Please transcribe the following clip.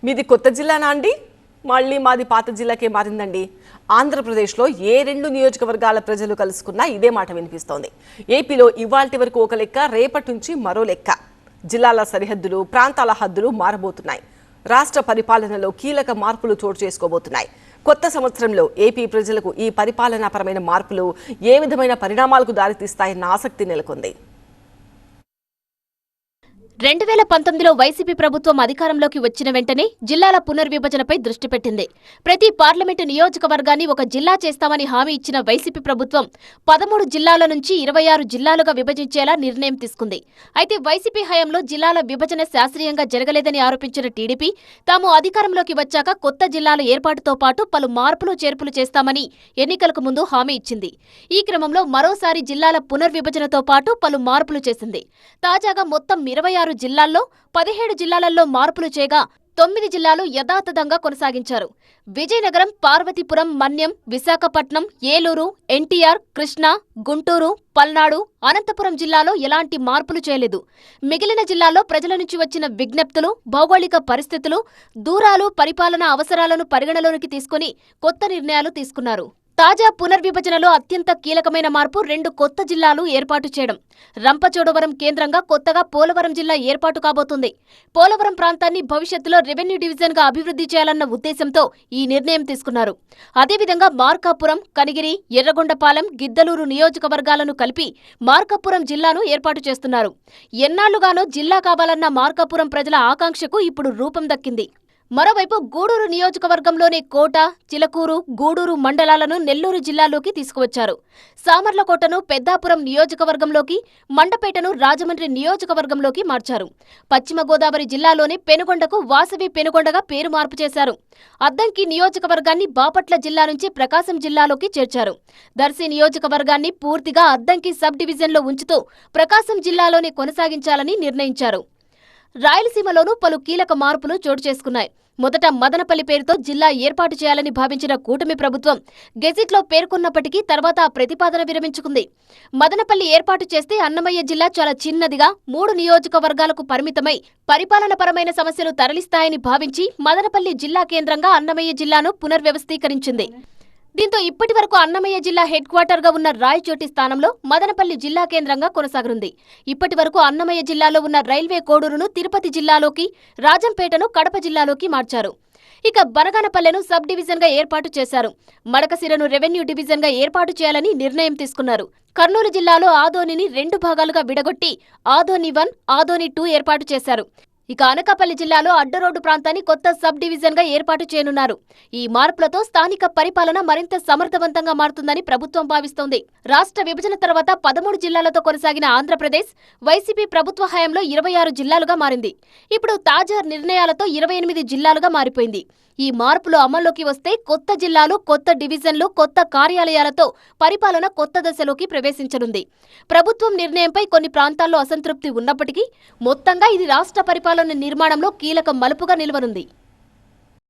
మీది కొత్త జిల్లానా అండి? మళ్ళీ మాది పాత జిల్లాకే మారిందండి. ఆంధ్రప్రదేశ్లో ఏ రెండు నియోజకవర్గాల ప్రజలు కలుసుకున్నా ఇదే మాట వినిపిస్తోంది. ఏపీలో ఇవాల్టి వరకు ఒక లెక్క, రేపటి నుంచి మరో లెక్క. జిల్లాల సరిహద్దులు, ప్రాంతాల హద్దులు మారబోతున్నాయి. రాష్ట్ర పరిపాలనలో కీలక మార్పులు చోటు చేసుకోబోతున్నాయి. కొత్త సంవత్సరంలో ఏపీ ప్రజలకు ఈ పరిపాలనాపరమైన మార్పులు ఏ విధమైన పరిణామాలకు దారితీస్తాయన్న ఆసక్తి నెలకొంది. 2019లో వైసీపీ ప్రభుత్వం అధికారంలోకి వచ్చిన వెంటనే జిల్లాల పునర్విభజనపై దృష్టి పెట్టింది. ప్రతి పార్లమెంటు నియోజకవర్గాన్ని ఒక జిల్లా చేస్తామని హామీ ఇచ్చిన వైసీపీ ప్రభుత్వం 13 జిల్లాల నుంచి 26 జిల్లాలుగా విభజించేలా నిర్ణయం తీసుకుంది. అయితే వైసీపీ హయాంలో జిల్లాల విభజన శాస్త్రీయంగా జరగలేదని ఆరోపించిన టీడీపీ తాము అధికారంలోకి వచ్చాక కొత్త జిల్లాల ఏర్పాటుతో పాటు పలు మార్పులు చేర్పులు చేస్తామని ఎన్నికలకు ముందు హామీ ఇచ్చింది. ఈ క్రమంలో మరోసారి జిల్లాల పునర్విభజనతో పాటు పలు మార్పులు చేసింది. తాజాగా మొత్తం 26 జిల్లాల్లో 17 జిల్లాలలో మార్పులు చేయగా 9 జిల్లాలు యథాతథంగా కొనసాగించారు. విజయనగరం, పార్వతీపురం, మన్యం, విశాఖపట్నం, ఏలూరు, ఎన్టీఆర్, కృష్ణా, గుంటూరు, పల్నాడు, అనంతపురం జిల్లాలో ఎలాంటి మార్పులు చేయలేదు. మిగిలిన జిల్లాల్లో ప్రజల నుంచి వచ్చిన విజ్ఞప్తులు, భౌగోళిక పరిస్థితులు, దూరాలు, పరిపాలనా అవసరాలను పరిగణలోకి తీసుకుని కొత్త నిర్ణయాలు తీసుకున్నారు. తాజా పునర్విభజనలో అత్యంత కీలకమైన మార్పు 2 కొత్త జిల్లాలు ఏర్పాటు చేయడం. రంపచోడవరం కేంద్రంగా కొత్తగా పోలవరం జిల్లా ఏర్పాటు కాబోతుంది. పోలవరం ప్రాంతాన్ని భవిష్యత్తులో రెవెన్యూ డివిజన్గా అభివృద్ధి చేయాలన్న ఉద్దేశంతో ఈ నిర్ణయం తీసుకున్నారు. అదేవిధంగా మార్కాపురం, కనిగిరి, ఎర్రగొండపాలెం, గిద్దలూరు నియోజకవర్గాలను కలిపి మార్కాపురం జిల్లాను ఏర్పాటు చేస్తున్నారు. ఎన్నాళ్లుగానో జిల్లా కావాలన్న మార్కాపురం ప్రజల ఆకాంక్షకు ఇప్పుడు రూపం దక్కింది. మరోవైపు గూడూరు నియోజకవర్గంలోని కోట, చిలకూరు, గూడూరు మండలాలను నెల్లూరు జిల్లాలోకి తీసుకువచ్చారు. సామర్లకోటను పెద్దాపురం నియోజకవర్గంలోకి, మండపేటను రాజమండ్రి నియోజకవర్గంలోకి మార్చారు. పశ్చిమ గోదావరి జిల్లాలోని పెనుగొండకు వాసవి పెనుగొండగా పేరు మార్పు చేశారు. అద్దంకి నియోజకవర్గాన్ని బాపట్ల జిల్లా నుంచి ప్రకాశం జిల్లాలోకి చేర్చారు. దర్శి నియోజకవర్గాన్ని పూర్తిగా అద్దంకి సబ్ డివిజన్లో ఉంచుతూ ప్రకాశం జిల్లాలోనే కొనసాగించాలని నిర్ణయించారు. రాయలసీమలోనూ పలు కీలక మార్పులు చోటు చేసుకున్నాయి. మొదట మదనపల్లి పేరుతో జిల్లా ఏర్పాటు చేయాలని భావించిన కూటమి ప్రభుత్వం గెజిట్లో పేర్కొన్నప్పటికీ తర్వాత ఆ ప్రతిపాదన విరమించుకుంది. మదనపల్లి ఏర్పాటు చేస్తే అన్నమయ్య జిల్లా చాలా చిన్నదిగా 3 నియోజకవర్గాలకు పరిమితమై పరిపాలనపరమైన సమస్యలు తరలిస్తాయని భావించి మదనపల్లి జిల్లా కేంద్రంగా అన్నమయ్య జిల్లాను పునర్వ్యవస్థీకరించింది. దీంతో ఇప్పటి వరకు అన్నమయ్య జిల్లా హెడ్ క్వార్టర్గా ఉన్న రాయచోటి స్థానంలో మదనపల్లి జిల్లా కేంద్రంగా కొనసాగనుంది. ఇప్పటి వరకు అన్నమయ్య జిల్లాలో ఉన్న రైల్వే కోడూరును తిరుపతి జిల్లాలోకి, రాజంపేటను కడప జిల్లాలోకి మార్చారు. ఇక బనగానపల్లెను సబ్ డివిజన్గా ఏర్పాటు చేశారు. మడకసిరను రెవెన్యూ డివిజన్గా ఏర్పాటు చేయాలని నిర్ణయం తీసుకున్నారు. కర్నూలు జిల్లాలో ఆదోనిని 2 భాగాలుగా విడగొట్టి ఆదోని 1, ఆదోని 2 ఏర్పాటు చేశారు. ఇక అనకాపల్లి జిల్లాలో అడ్డరోడ్డు ప్రాంతాన్ని కొత్త సబ్ డివిజన్గా ఏర్పాటు చేయనున్నారు. ఈ మార్పులతో స్థానిక పరిపాలన మరింత సమర్థవంతంగా మారుతుందని ప్రభుత్వం భావిస్తోంది. రాష్ట్ర విభజన తర్వాత 13 జిల్లాలతో కొనసాగిన ఆంధ్రప్రదేశ్ వైసీపీ ప్రభుత్వ హయాంలో 26 జిల్లాలుగా మారింది. ఇప్పుడు తాజా నిర్ణయాలతో 28 జిల్లాలుగా మారిపోయింది. ఈ మార్పులు అమల్లోకి వస్తే కొత్త జిల్లాలు, కొత్త డివిజన్లు, కొత్త కార్యాలయాలతో పరిపాలన కొత్త దశలోకి ప్రవేశించనుంది. ప్రభుత్వం నిర్ణయంపై కొన్ని ప్రాంతాల్లో అసంతృప్తి ఉన్నప్పటికీ మొత్తంగా ఇది రాష్ట్ర పరిపాలన నిర్మాణంలో కీలక మలుపుగా నిలవనుంది.